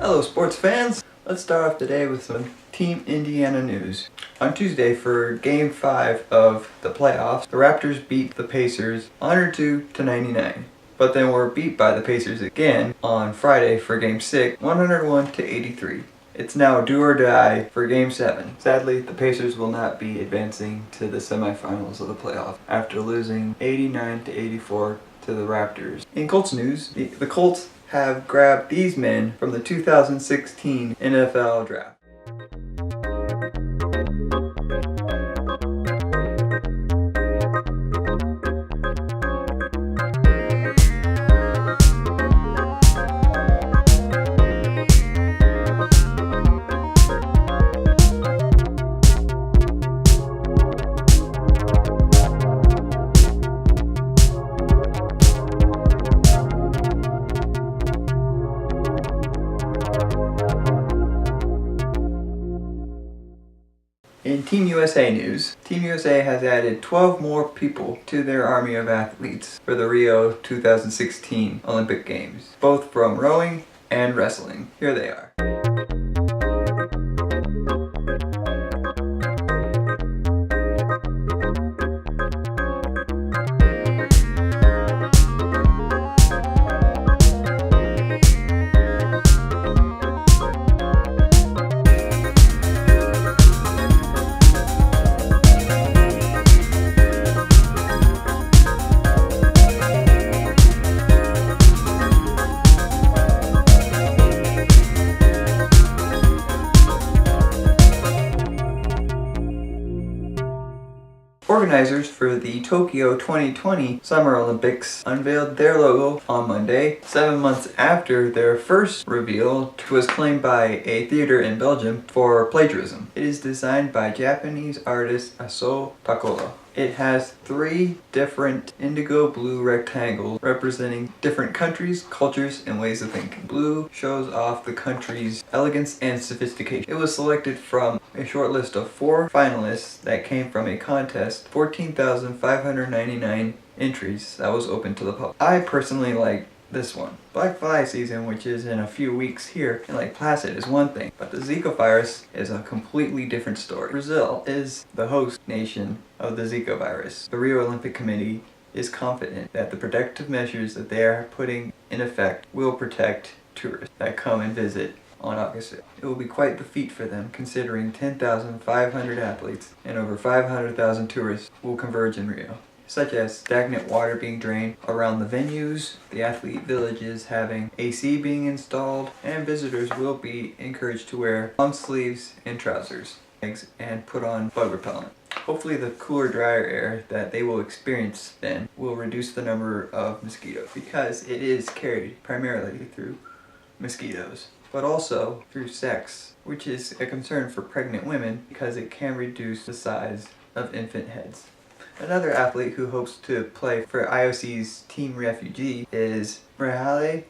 Hello sports fans! Let's start off today with some Team Indiana news. On Tuesday for Game 5 of the playoffs, the Raptors beat the Pacers 102-99. But then were beat by the Pacers again on Friday for Game 6, 101-83. It's now do or die for Game 7. Sadly, the Pacers will not be advancing to the semifinals of the playoffs after losing 89-84 to the Raptors. In Colts news, the Colts have grabbed these men from the 2016 NFL Draft. In Team USA news, Team USA has added 12 more people to their army of athletes for the Rio 2016 Olympic Games, both from rowing and wrestling. Here they are. Organizers for the Tokyo 2020 Summer Olympics unveiled their logo on Monday, 7 months after their first reveal, which was claimed by a theater in Belgium for plagiarism. It is designed by Japanese artist Aso Takola. It has 3 different indigo blue rectangles representing different countries, cultures, and ways of thinking. Blue shows off the country's elegance and sophistication. It was selected from a short list of 4 finalists that came from a contest, 14,599 entries that was open to the public. I personally like this one. Black Fly season, which is in a few weeks here in Lake Placid, is one thing, but the Zika virus is a completely different story. Brazil is the host nation of the Zika virus. The Rio Olympic Committee is confident that the protective measures that they are putting in effect will protect tourists that come and visit on August 5th. It will be quite the feat for them, considering 10,500 athletes and over 500,000 tourists will converge in Rio, such as stagnant water being drained around the venues, the athlete villages having AC being installed, and visitors will be encouraged to wear long sleeves and trousers and put on bug repellent. Hopefully the cooler, drier air that they will experience then will reduce the number of mosquitoes, because it is carried primarily through mosquitoes, but also through sex, which is a concern for pregnant women because it can reduce the size of infant heads. Another athlete who hopes to play for IOC's Team Refugee is Rahale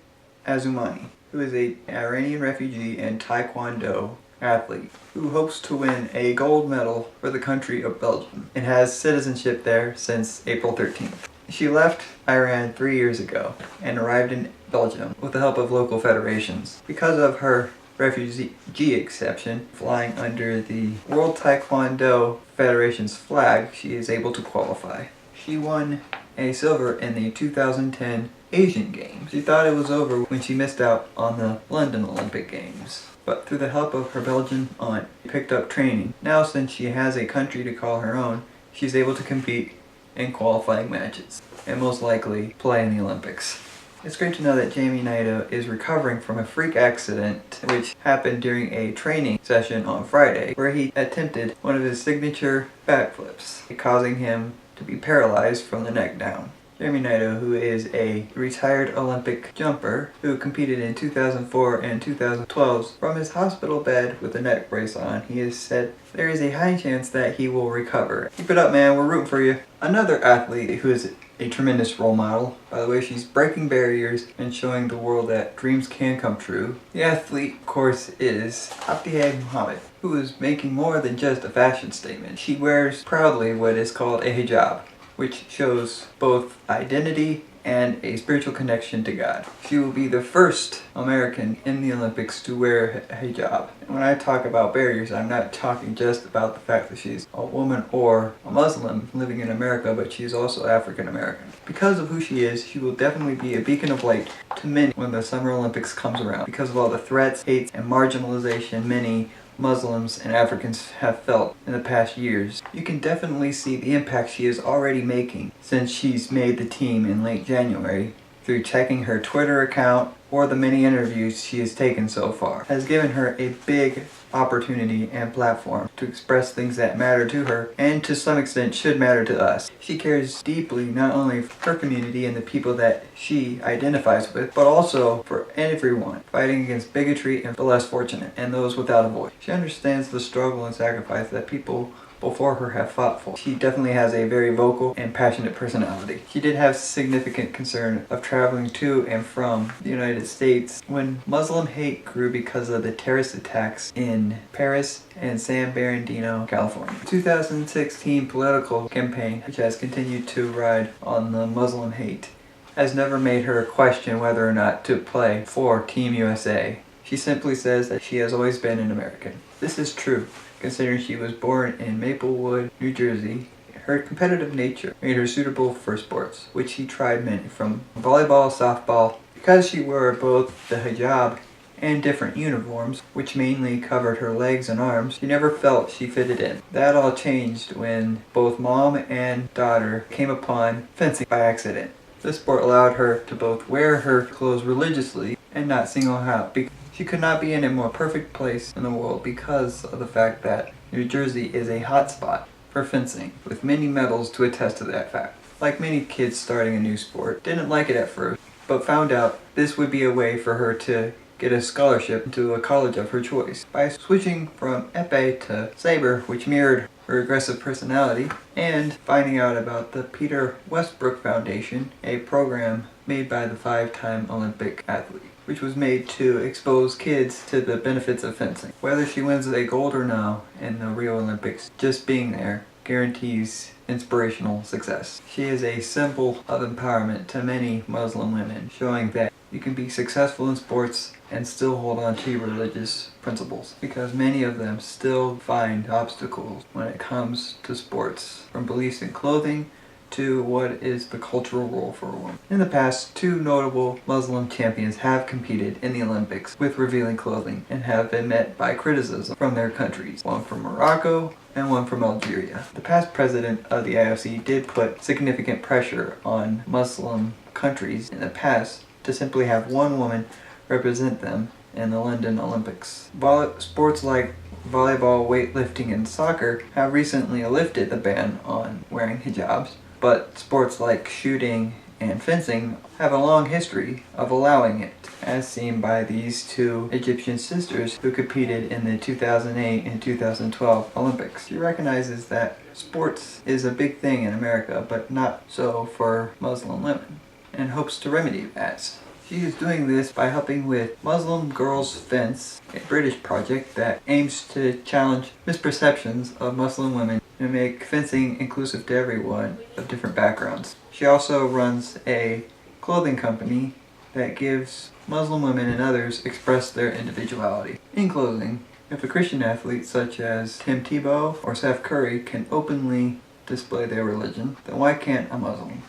Azumani, who is an Iranian refugee and Taekwondo athlete who hopes to win a gold medal for the country of Belgium and has citizenship there since April 13th. She left Iran 3 years ago and arrived in Belgium with the help of local federations. Because of her refugee exception, flying under the World Taekwondo Federation's flag, she is able to qualify. She won a silver in the 2010 Asian Games. She thought it was over when she missed out on the London Olympic Games, but through the help of her Belgian aunt, she picked up training. Now, since she has a country to call her own, she's able to compete in qualifying matches and most likely play in the Olympics. It's great to know that Jamie Naito is recovering from a freak accident which happened during a training session on Friday, where he attempted one of his signature backflips, causing him to be paralyzed from the neck down. Jamie Naito, who is a retired Olympic jumper who competed in 2004 and 2012 from his hospital bed with a neck brace on, he has said there is a high chance that he will recover. Keep it up, man. We're rooting for you. Another athlete who is a tremendous role model. By the way, she's breaking barriers and showing the world that dreams can come true. The athlete, of course, is Ibtihaj Muhammad, who is making more than just a fashion statement. She wears proudly what is called a hijab, which shows both identity and a spiritual connection to God. She will be the first American in the Olympics to wear a hijab. And when I talk about barriers, I'm not talking just about the fact that she's a woman or a Muslim living in America, but she's also African American. Because of who she is, she will definitely be a beacon of light to many when the Summer Olympics comes around, because of all the threats, hate, and marginalization many Muslims and Africans have felt in the past years. You can definitely see the impact she is already making since she's made the team in late January through checking her Twitter account or the many interviews she has taken so far. Has given her a big opportunity and platform to express things that matter to her and to some extent should matter to us. She cares deeply not only for her community and the people that she identifies with, but also for everyone, fighting against bigotry and the less fortunate and those without a voice. She understands the struggle and sacrifice that people before her have fought for. She definitely has a very vocal and passionate personality. She did have significant concern of traveling to and from the United States when Muslim hate grew because of the terrorist attacks in Paris and San Bernardino, California. 2016 political campaign, which has continued to ride on the Muslim hate, has never made her question whether or not to play for Team USA. She simply says that she has always been an American. This is true, considering she was born in Maplewood, New Jersey. Her competitive nature made her suitable for sports, which she tried many, from volleyball, softball. Because she wore both the hijab and different uniforms, which mainly covered her legs and arms, she never felt she fitted in. That all changed when both mom and daughter came upon fencing by accident. This sport allowed her to both wear her clothes religiously and not single out. She could not be in a more perfect place in the world because of the fact that New Jersey is a hotspot for fencing, with many medals to attest to that fact. Like many kids starting a new sport, didn't like it at first, but found out this would be a way for her to get a scholarship to a college of her choice. By switching from épée to saber, which mirrored her aggressive personality, and finding out about the Peter Westbrook Foundation, a program made by the 5-time Olympic athlete, which was made to expose kids to the benefits of fencing. Whether she wins a gold or no in the Rio Olympics, just being there guarantees inspirational success. She is a symbol of empowerment to many Muslim women, showing that you can be successful in sports and still hold on to your religious principles, because many of them still find obstacles when it comes to sports, from beliefs in clothing to what is the cultural role for a woman. In the past, 2 notable Muslim champions have competed in the Olympics with revealing clothing and have been met by criticism from their countries, one from Morocco and one from Algeria. The past president of the IOC did put significant pressure on Muslim countries in the past to simply have one woman represent them in the London Olympics. Sports like volleyball, weightlifting, and soccer have recently lifted the ban on wearing hijabs, but sports like shooting and fencing have a long history of allowing it, as seen by these 2 Egyptian sisters who competed in the 2008 and 2012 Olympics. She recognizes that sports is a big thing in America, but not so for Muslim women, and hopes to remedy that. She is doing this by helping with Muslim Girls Fence, a British project that aims to challenge misperceptions of Muslim women and make fencing inclusive to everyone of different backgrounds. She also runs a clothing company that gives Muslim women and others express their individuality. In closing, if a Christian athlete such as Tim Tebow or Steph Curry can openly display their religion, then why can't a Muslim?